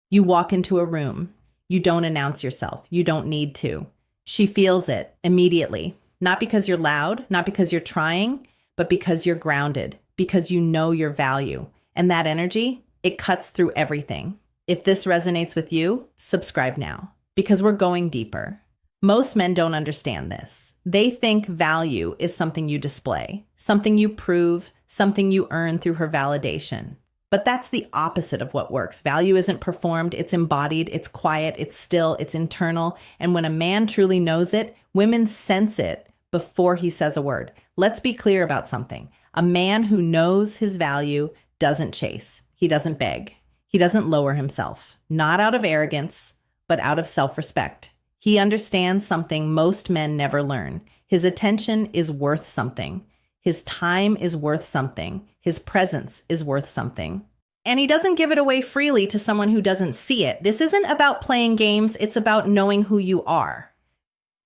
You walk into a room. You don't announce yourself. You don't need to. She feels it immediately, not because you're loud, not because you're trying, but because you're grounded, because you know your value. And that energy, it cuts through everything. If this resonates with you, subscribe now, because we're going deeper. Most men don't understand this. They think value is something you display, something you prove, something you earn through her validation. But that's the opposite of what works. Value isn't performed, it's embodied, it's quiet, it's still, it's internal. And when a man truly knows it, women sense it before he says a word. Let's be clear about something. A man who knows his value doesn't chase. He doesn't beg. He doesn't lower himself, not out of arrogance, but out of self-respect. He understands something most men never learn. His attention is worth something. His time is worth something. His presence is worth something. And he doesn't give it away freely to someone who doesn't see it. This isn't about playing games. It's about knowing who you are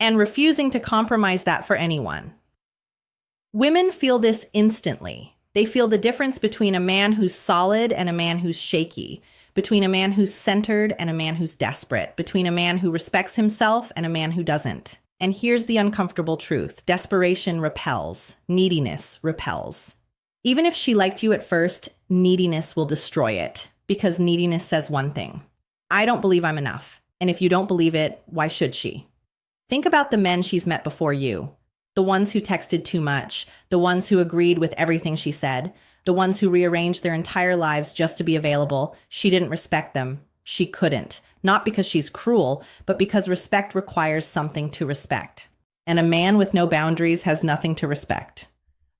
and refusing to compromise that for anyone. Women feel this instantly. They feel the difference between a man who's solid and a man who's shaky, between a man who's centered and a man who's desperate, between a man who respects himself and a man who doesn't. And here's the uncomfortable truth. Desperation repels. Neediness repels. Even if she liked you at first, neediness will destroy it, because neediness says one thing: I don't believe I'm enough. And if you don't believe it, why should she? Think about the men she's met before you. The ones who texted too much, the ones who agreed with everything she said, the ones who rearranged their entire lives just to be available. She didn't respect them. She couldn't. Not because she's cruel, but because respect requires something to respect. And a man with no boundaries has nothing to respect.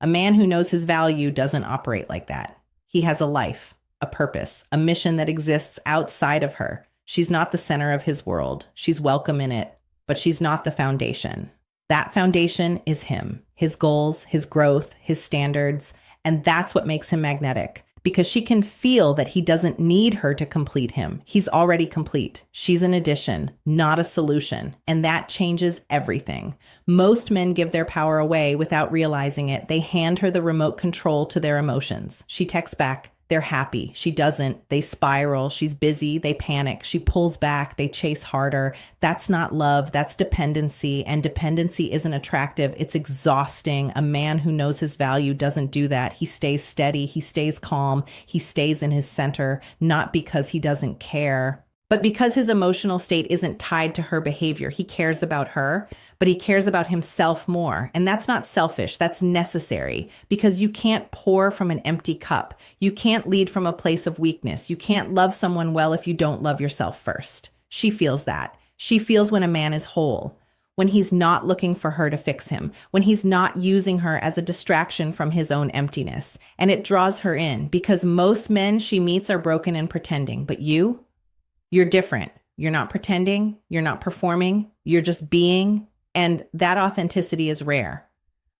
A man who knows his value doesn't operate like that. He has a life, a purpose, a mission that exists outside of her. She's not the center of his world. She's welcome in it, but she's not the foundation. That foundation is him, his goals, his growth, his standards, and that's what makes him magnetic. Because she can feel that he doesn't need her to complete him. He's already complete. She's an addition, not a solution. And that changes everything. Most men give their power away without realizing it. They hand her the remote control to their emotions. She texts back, they're happy. She doesn't. They spiral. She's busy. They panic. She pulls back. They chase harder. That's not love. That's dependency. And dependency isn't attractive. It's exhausting. A man who knows his value doesn't do that. He stays steady. He stays calm. He stays in his center, not because he doesn't care, but because his emotional state isn't tied to her behavior. He cares about her, but he cares about himself more. And that's not selfish. That's necessary, because you can't pour from an empty cup. You can't lead from a place of weakness. You can't love someone well if you don't love yourself first. She feels that. She feels when a man is whole, when he's not looking for her to fix him, when he's not using her as a distraction from his own emptiness. And it draws her in, because most men she meets are broken and pretending. But you're different. You're not pretending. You're not performing. You're just being. And that authenticity is rare.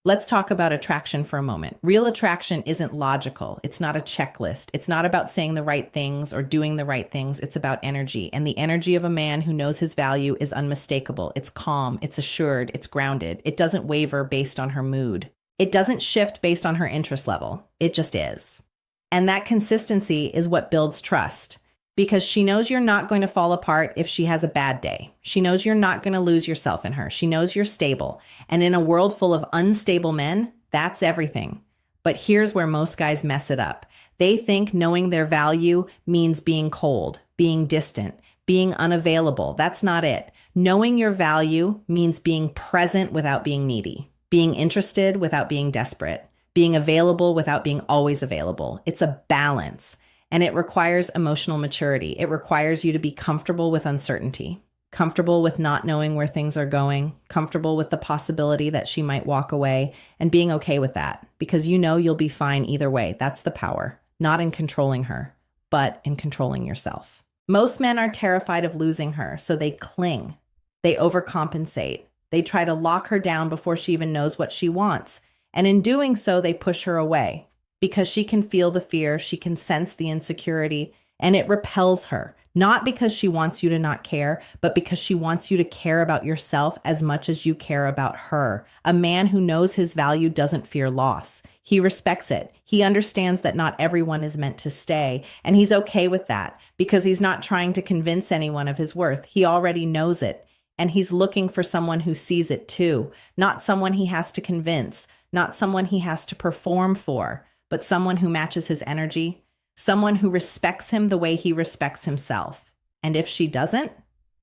Let's talk about attraction for a moment. Real attraction isn't logical. It's not a checklist. It's not about saying the right things or doing the right things. It's about energy. And the energy of a man who knows his value is unmistakable. It's calm. It's assured. It's grounded. It doesn't waver based on her mood. It doesn't shift based on her interest level. It just is. And that consistency is what builds trust. Because she knows you're not going to fall apart if she has a bad day. She knows you're not going to lose yourself in her. She knows you're stable. And in a world full of unstable men, that's everything. But here's where most guys mess it up. They think knowing their value means being cold, being distant, being unavailable. That's not it. Knowing your value means being present without being needy, being interested without being desperate, being available without being always available. It's a balance. And it requires emotional maturity. It requires you to be comfortable with uncertainty, comfortable with not knowing where things are going, comfortable with the possibility that she might walk away, and being okay with that, because you know you'll be fine either way. That's the power, not in controlling her, but in controlling yourself. Most men are terrified of losing her, so they cling. They overcompensate. They try to lock her down before she even knows what she wants. And in doing so, they push her away. Because she can feel the fear, she can sense the insecurity, and it repels her. Not because she wants you to not care, but because she wants you to care about yourself as much as you care about her. A man who knows his value doesn't fear loss. He respects it. He understands that not everyone is meant to stay, and he's okay with that because he's not trying to convince anyone of his worth. He already knows it, and he's looking for someone who sees it too, not someone he has to convince, not someone he has to perform for, but someone who matches his energy, someone who respects him the way he respects himself. And if she doesn't,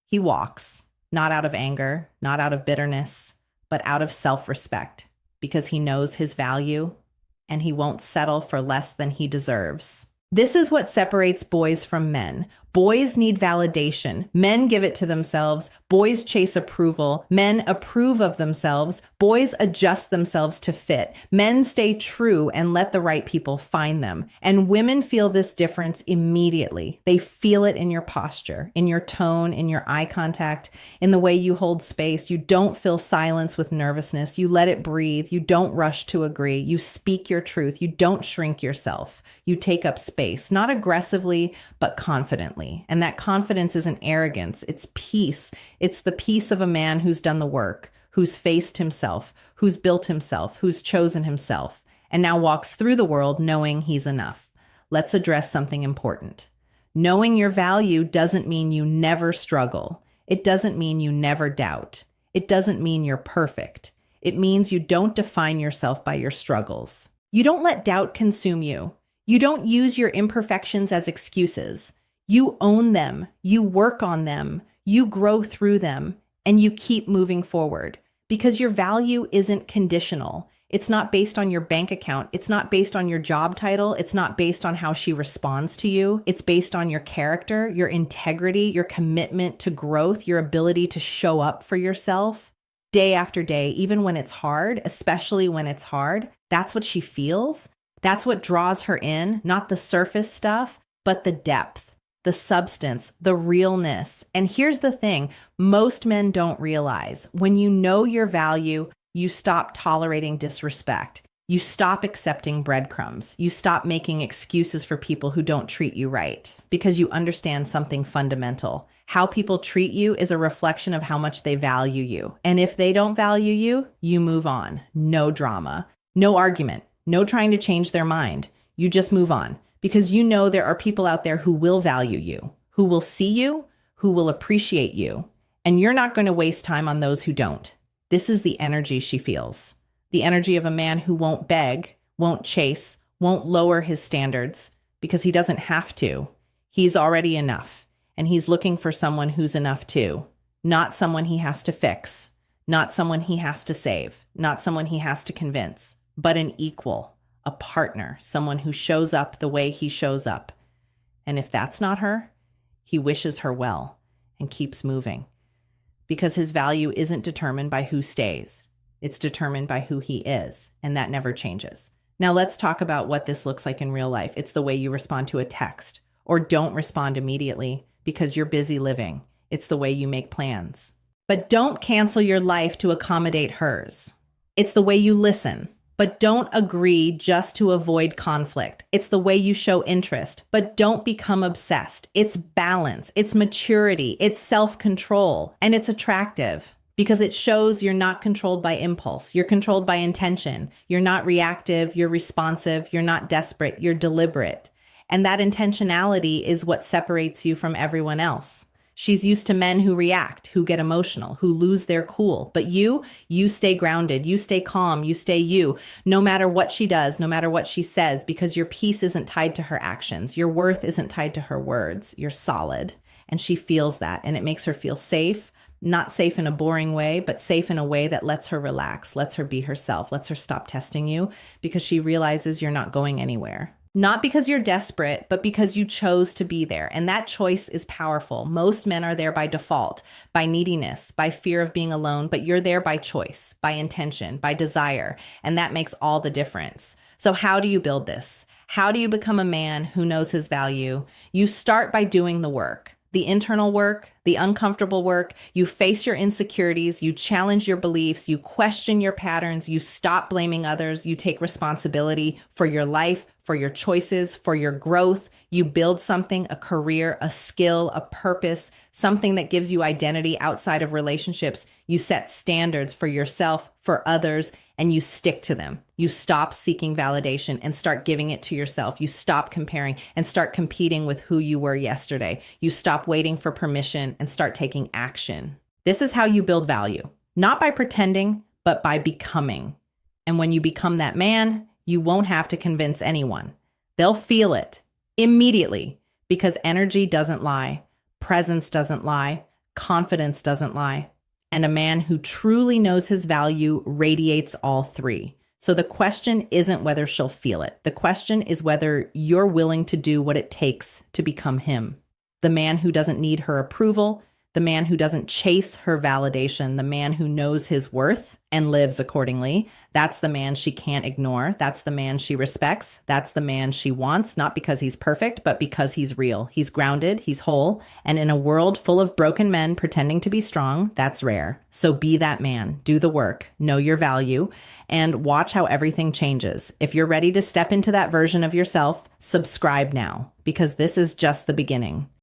he walks, not out of anger, not out of bitterness, but out of self-respect, because he knows his value and he won't settle for less than he deserves. This is what separates boys from men. Boys need validation. Men give it to themselves. Boys chase approval. Men approve of themselves. Boys adjust themselves to fit. Men stay true and let the right people find them. And women feel this difference immediately. They feel it in your posture, in your tone, in your eye contact, in the way you hold space. You don't fill silence with nervousness. You let it breathe. You don't rush to agree. You speak your truth. You don't shrink yourself. You take up space, not aggressively, but confidently. And that confidence isn't arrogance. It's peace. It's the peace of a man who's done the work, who's faced himself, who's built himself, who's chosen himself, and now walks through the world knowing he's enough. Let's address something important. Knowing your value doesn't mean you never struggle. It doesn't mean you never doubt. It doesn't mean you're perfect. It means you don't define yourself by your struggles. You don't let doubt consume you. You don't use your imperfections as excuses. You own them, you work on them, you grow through them, and you keep moving forward because your value isn't conditional. It's not based on your bank account. It's not based on your job title. It's not based on how she responds to you. It's based on your character, your integrity, your commitment to growth, your ability to show up for yourself day after day, even when it's hard, especially when it's hard. That's what she feels. That's what draws her in, not the surface stuff, but the depth, the substance, the realness. And here's the thing, most men don't realize when you know your value, you stop tolerating disrespect. You stop accepting breadcrumbs. You stop making excuses for people who don't treat you right because you understand something fundamental. How people treat you is a reflection of how much they value you. And if they don't value you, you move on. No drama, no argument, no trying to change their mind. You just move on. Because you know there are people out there who will value you, who will see you, who will appreciate you, and you're not going to waste time on those who don't. This is the energy she feels. The energy of a man who won't beg, won't chase, won't lower his standards because he doesn't have to. He's already enough, and he's looking for someone who's enough too. Not someone he has to fix, not someone he has to save, not someone he has to convince, but an equal. A partner, someone who shows up the way he shows up. And if that's not her, he wishes her well and keeps moving because his value isn't determined by who stays. It's determined by who he is, and that never changes. Now let's talk about what this looks like in real life. It's the way you respond to a text or don't respond immediately because you're busy living. It's the way you make plans. But don't cancel your life to accommodate hers. It's the way you listen. But don't agree just to avoid conflict. It's the way you show interest, but don't become obsessed. It's balance, it's maturity, it's self-control, and it's attractive because it shows you're not controlled by impulse. You're controlled by intention. You're not reactive, you're responsive, you're not desperate, you're deliberate. And that intentionality is what separates you from everyone else. She's used to men who react, who get emotional, who lose their cool. But you stay grounded, you stay calm, you stay you, no matter what she does, no matter what she says, because your peace isn't tied to her actions. Your worth isn't tied to her words. You're solid. And she feels that, and it makes her feel safe, not safe in a boring way, but safe in a way that lets her relax, lets her be herself, lets her stop testing you because she realizes you're not going anywhere. Not because you're desperate, but because you chose to be there. And that choice is powerful. Most men are there by default, by neediness, by fear of being alone, but you're there by choice, by intention, by desire. And that makes all the difference. So how do you build this? How do you become a man who knows his value? You start by doing the work. The internal work, the uncomfortable work. You face your insecurities, you challenge your beliefs, you question your patterns, you stop blaming others, you take responsibility for your life, for your choices, for your growth. You build something, a career, a skill, a purpose, something that gives you identity outside of relationships. You set standards for yourself, for others, and you stick to them. You stop seeking validation and start giving it to yourself. You stop comparing and start competing with who you were yesterday. You stop waiting for permission and start taking action. This is how you build value, not by pretending, but by becoming. And when you become that man, you won't have to convince anyone. They'll feel it immediately because energy doesn't lie, presence doesn't lie, confidence doesn't lie. And a man who truly knows his value radiates all three. So the question isn't whether she'll feel it. The question is whether you're willing to do what it takes to become him. The man who doesn't need her approval, the man who doesn't chase her validation, the man who knows his worth and lives accordingly. That's the man she can't ignore. That's the man she respects. That's the man she wants, not because he's perfect, but because he's real. He's grounded, he's whole. And in a world full of broken men pretending to be strong, that's rare. So be that man, do the work, know your value, and watch how everything changes. If you're ready to step into that version of yourself, subscribe now, because this is just the beginning.